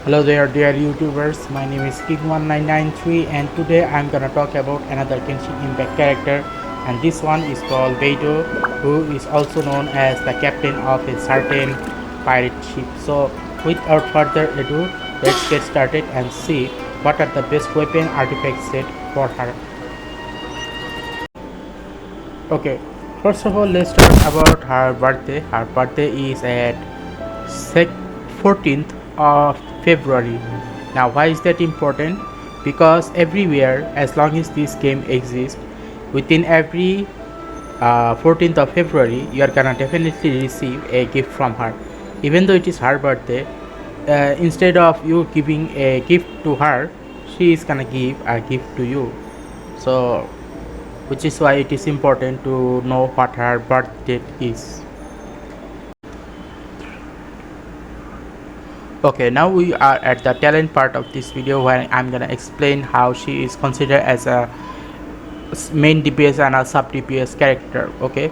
Hello there dear YouTubers, my name is KING1993 and today I'm gonna talk about another Genshin Impact character, and this one is called Beidou, who is also known as the captain of a certain pirate ship. So without further ado, let's get started and see what are the best weapon artifact set for her. Okay, first of all let's talk about her birthday. Her birthday is at 14th of February. Now why is that important? Because everywhere, as long as this game exists, within every 14th of February you are gonna definitely receive a gift from her. Even though it is her birthday, instead of you giving a gift to her, she is gonna give a gift to you. So which is why it is important to know what her birth date is. Okay, now we are at the talent part of this video where I'm gonna explain how she is considered as a main DPS and a sub DPS character. Okay,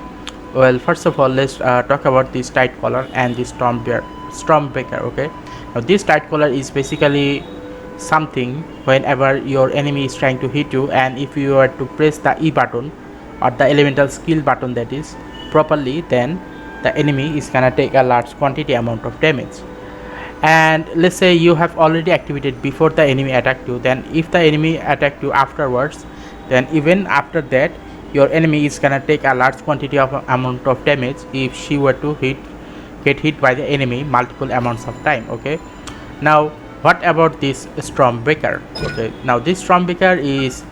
well, first of all let's talk about this tight collar and this Stormbreaker. Okay, now this tight collar is basically something whenever your enemy is trying to hit you, and if you are to press the E button or the elemental skill button, that is properly, then the enemy is gonna take a large quantity amount of damage. And let's say you have already activated before the enemy attacked you, then if the enemy attacked you afterwards, then even after that your enemy is gonna take a large quantity of amount of damage if she were to get hit by the enemy multiple amounts of time. Okay, now what about this Stormbreaker? Okay, now this Stormbreaker is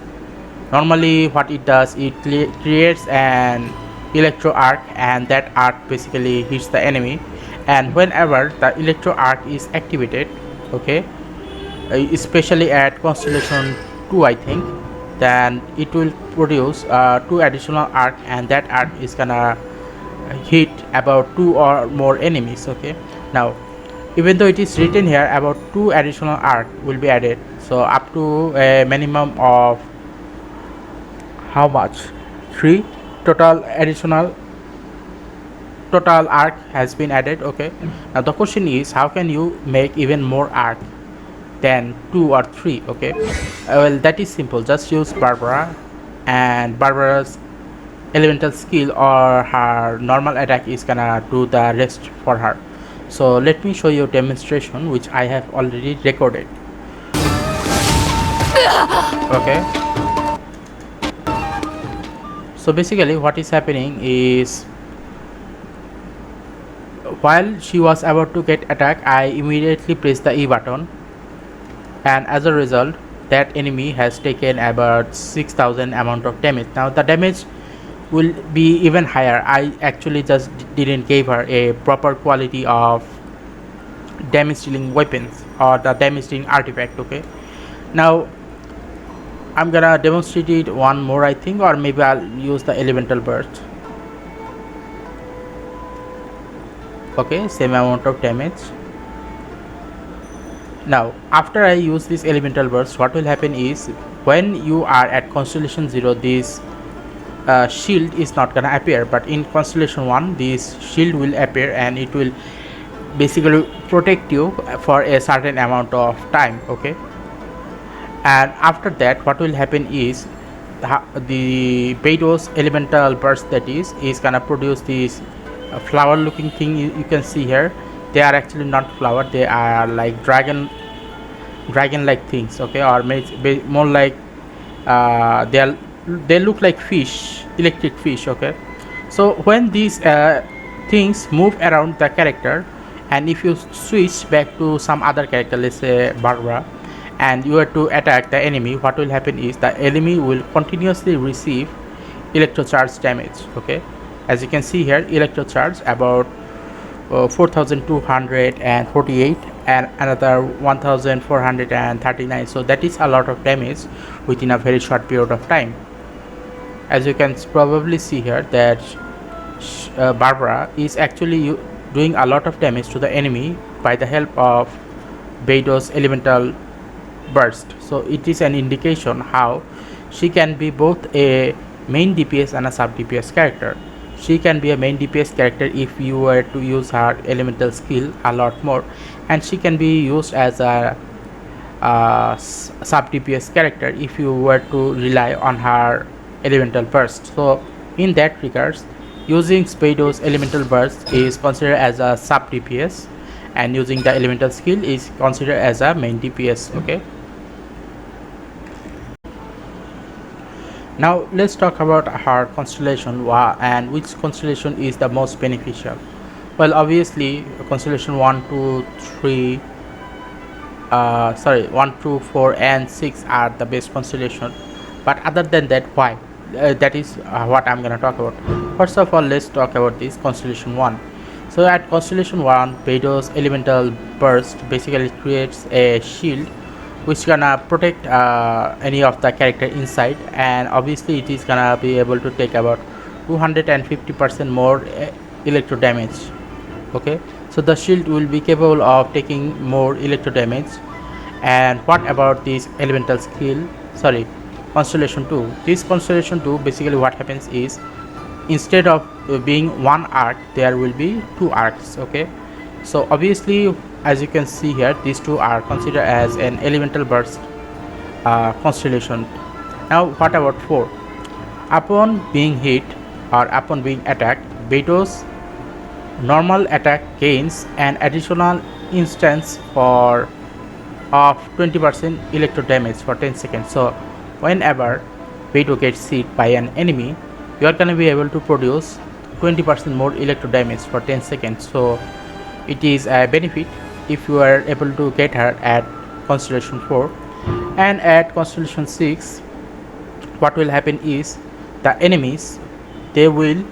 normally what it does, it creates an electro arc, and that arc basically hits the enemy, and whenever the electro arc is activated, okay, especially at Constellation 2 I think, then it will produce 2 additional arc, and that arc is gonna hit about 2 or more enemies. Okay, now even though it is written here about 2 additional arc will be added, so up to a minimum of how much, 3 total additional arc has been added. Okay, now the question is, how can you make even more arc than 2 or 3? Okay, well, that is simple. Just use Barbara, and Barbara's elemental skill or her normal attack is gonna do the rest for her. So let me show you a demonstration which I have already recorded. Okay, so basically what is happening is, while she was about to get attacked, I immediately pressed the E button, and as a result that enemy has taken about 6000 amount of damage. Now the damage will be even higher. I actually just didn't give her a proper quality of damage dealing weapons or the damage dealing artifact. Okay, now I'm gonna demonstrate it one more I think, or maybe I'll use the elemental burst. Okay, same amount of damage. Now after I use this elemental burst, what will happen is, when you are at Constellation 0, this shield is not gonna appear, but in Constellation 1 this shield will appear, and it will basically protect you for a certain amount of time. Okay, and after that what will happen is, the Beidou's elemental burst, that is gonna produce this flower looking thing you can see here. They are actually not flower, they are like dragon like things. Okay, or more like they look like fish, electric fish. Okay, so when these things move around the character, and if you switch back to some other character, let's say Barbara, and you are to attack the enemy, what will happen is the enemy will continuously receive electro charge damage. Okay, as you can see here, electro charge about 4248 and another 1439. So that is a lot of damage within a very short period of time. As you can probably see here, that Barbara is actually doing a lot of damage to the enemy by the help of Beidou's elemental burst. So it is an indication how she can be both a main DPS and a sub DPS character. She can be a main DPS character if you were to use her elemental skill a lot more, and she can be used as a sub DPS character if you were to rely on her elemental burst. So in that regards, using Beidou's elemental burst is considered as a sub DPS, and using the elemental skill is considered as a main DPS. Okay, now let's talk about her constellation and which constellation is the most beneficial. Well, obviously constellation 1, 2, 3 1, 2, 4 and 6 are the best constellation, but other than that, why? That is what I'm gonna talk about. First of all, let's talk about this constellation 1. So at constellation 1, Beidou's elemental burst basically creates a shield which gonna protect any of the character inside, and obviously it is gonna be able to take about 250% more electro damage. Okay, so the shield will be capable of taking more electro damage. And what about this elemental skill, constellation 2? This constellation 2, basically what happens is, instead of being one arc, there will be 2 arcs. Okay, so obviously as you can see here, these 2 are considered as an elemental burst constellation. Now what about 4? Upon being hit or upon being attacked, Beidou's normal attack gains an additional instance of 20% electro damage for 10 seconds. So whenever Beidou gets hit by an enemy, you are going to be able to produce 20% more electro damage for 10 seconds. So it is a benefit if you are able to get her at constellation 4. And at constellation 6, what will happen is, the enemies, they will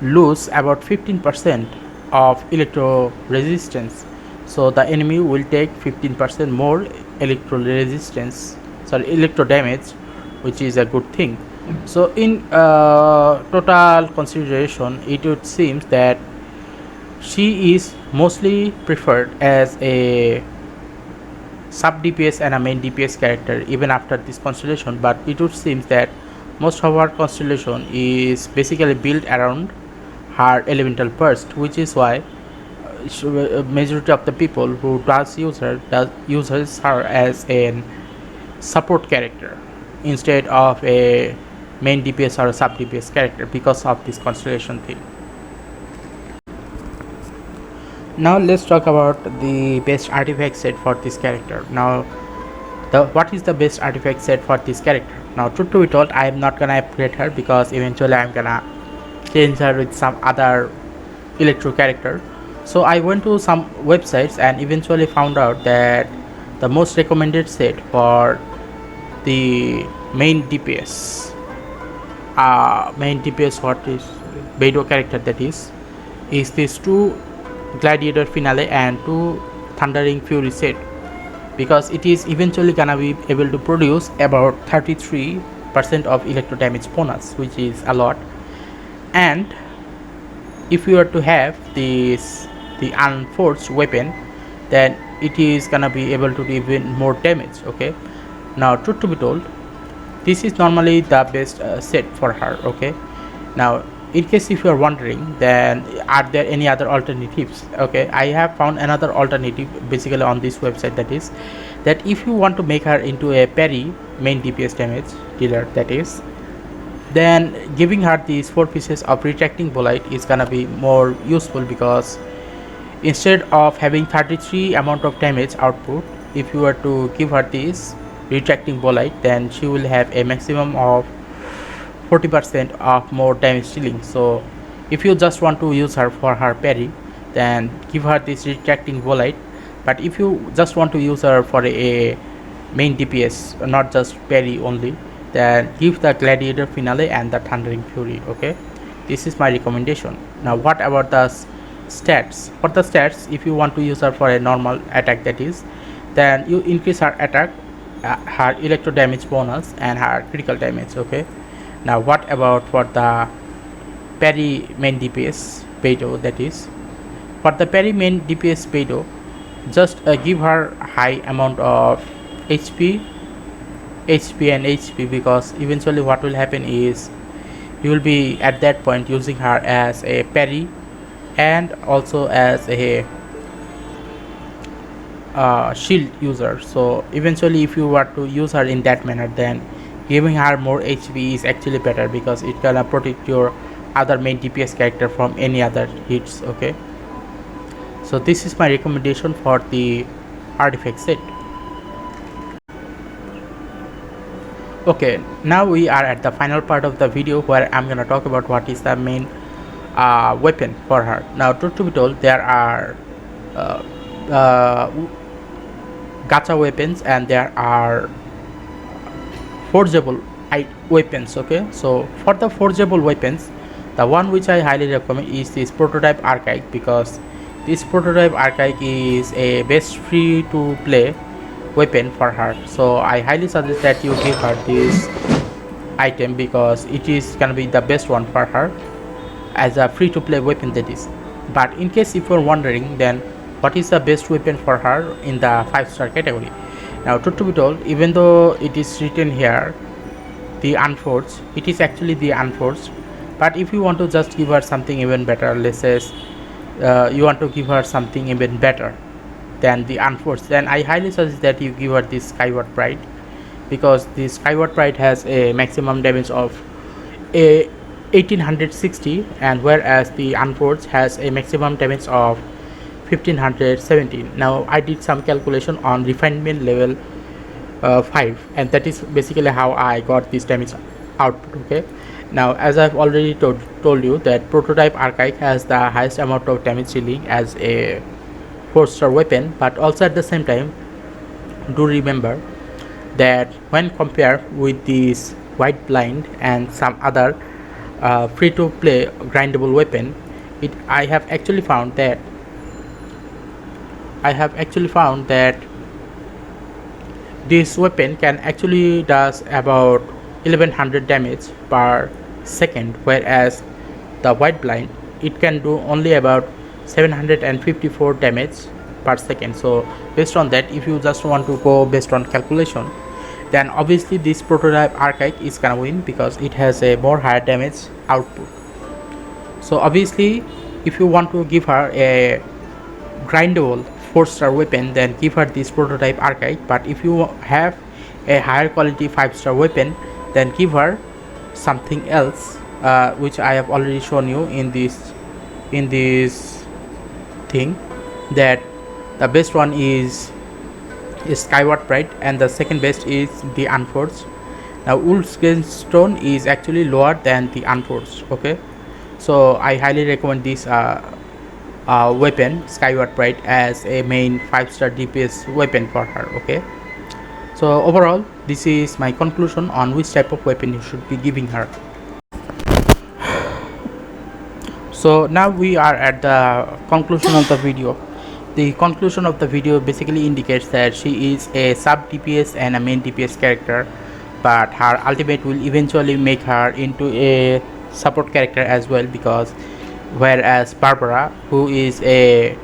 lose about 15% of electro resistance. So the enemy will take 15% more electro damage, which is a good thing. So in total consideration, it would seem that she is mostly preferred as a sub DPS and a main DPS character even after this constellation, but it would seem that most of our constellation is basically built around her elemental burst, which is why majority of the people who uses her as a support character instead of a main DPS or a sub DPS character, because of this constellation thing. Now let's talk about the best artifact set for this character. Now what is the best artifact set for this character? Now truth to be told, I am not gonna upgrade her because eventually I'm gonna change her with some other electro character. So I went to some websites and eventually found out that the most recommended set for the main DPS what is Beidou character, that is these 2 Gladiator Finale and 2 Thundering Fury set, because it is eventually gonna be able to produce about 33% of electro damage bonus, which is a lot. And if you are to have the unforged weapon, then it is gonna be able to do even more damage. Okay, now truth to be told, this is normally the best set for her. Okay, now in case if you are wondering, then are there any other alternatives? Okay, I have found another alternative basically on this website, that is that if you want to make her into a parry main DPS damage dealer, that is, then giving her these 4 pieces of retracting bolide is gonna be more useful, because instead of having 33 amount of damage output, if you were to give her this retracting bolide, then she will have a maximum of 40% of more damage dealing. So if you just want to use her for her parry, then give her this retracting bolide. But if you just want to use her for a main DPS, not just parry only, then give the Gladiator Finale and the Thundering Fury. Okay, this is my recommendation. Now what about the stats? For the stats, if you want to use her for a normal attack, that is, then you increase her attack, her electro damage bonus and her critical damage. Okay, now what about for the parry main DPS Beidou, that is, for the parry main DPS Beidou, just give her high amount of HP and HP, because eventually what will happen is you will be at that point using her as a parry and also as a shield user. So eventually if you were to use her in that manner, then giving her more HP is actually better, because it can protect your other main DPS character from any other hits. Okay, so this is my recommendation for the artifact set. Okay, now we are at the final part of the video, where I'm gonna talk about what is the main weapon for her. Now, truth to be told, there are gacha weapons and there are forgeable weapons. Okay, so for the forgeable weapons, the one which I highly recommend is this prototype archive, because this prototype archive is a best free to play weapon for her. So I highly suggest that you give her this item, because it is gonna be the best one for her as a free to play weapon, that is. But in case if you're wondering, then what is the best weapon for her in the 5-star category? Now, truth to be told, even though it is written here the unforged, it is actually the unforged. But if you want to just give her something even better, let's say you want to give her something even better than the unforged, then I highly suggest that you give her this Skyward Pride, because the Skyward Pride has a maximum damage of 1860, and whereas the unforged has a maximum damage of 1517. Now I did some calculation on refinement level 5, and that is basically how I got this damage output. Okay, now as I've already told you that prototype archive has the highest amount of damage ceiling as a 4-star weapon, but also at the same time do remember that when compared with this White Blind and some other free to play grindable weapon, I have actually found that this weapon can actually does about 1100 damage per second, whereas the White Blind, it can do only about 754 damage per second. So based on that, if you just want to go based on calculation, then obviously this prototype archive is gonna win, because it has a more higher damage output. So obviously if you want to give her a grindable 4-star weapon, then give her this prototype archive. But if you have a higher quality 5-star weapon, then give her something else, which I have already shown you in this thing, that the best one is Skyward Pride, and the second best is the Unforged. Now Wolf's Gravestone is actually lower than the Unforged. Okay, so I highly recommend this weapon, Skyward Pride, as a main 5-star DPS weapon for her. Okay, so overall this is my conclusion on which type of weapon you should be giving her. So now we are at the conclusion of the video. The conclusion of the video basically indicates that she is a sub DPS and a main DPS character, but her ultimate will eventually make her into a support character as well, because whereas Barbara, who is a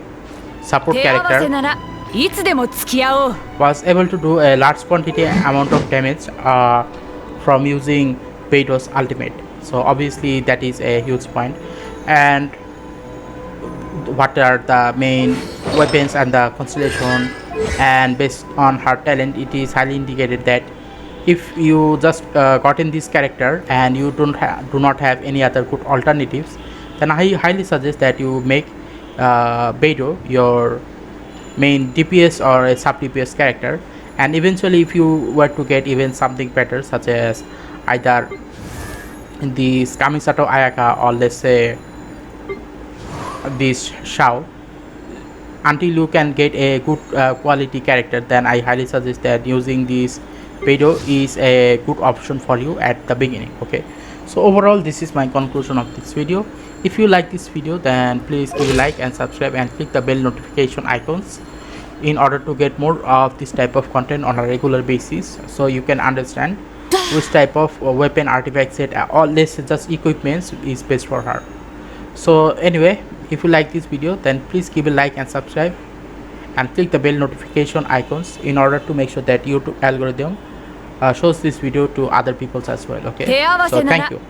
support character, was able to do a large quantity amount of damage from using Beidou's ultimate. So obviously that is a huge point. And what are the main weapons and the Constellation, and based on her talent, it is highly indicated that if you just gotten this character and you do not have any other good alternatives, then I highly suggest that you make Beidou your main DPS or a sub DPS character. And eventually if you were to get even something better, such as either the Kamisato Ayaka, or let's say this Shao, until you can get a good quality character, then I highly suggest that using this Beidou is a good option for you at the beginning. Okay, so overall this is my conclusion of this video. If you like this video, then please give a like and subscribe and click the bell notification icons in order to get more of this type of content on a regular basis, so you can understand which type of weapon, artifact set, or let's say just equipments is best for her. So anyway, if you like this video, then please give a like and subscribe and click the bell notification icons in order to make sure that YouTube algorithm shows this video to other people as well. Okay, so thank you.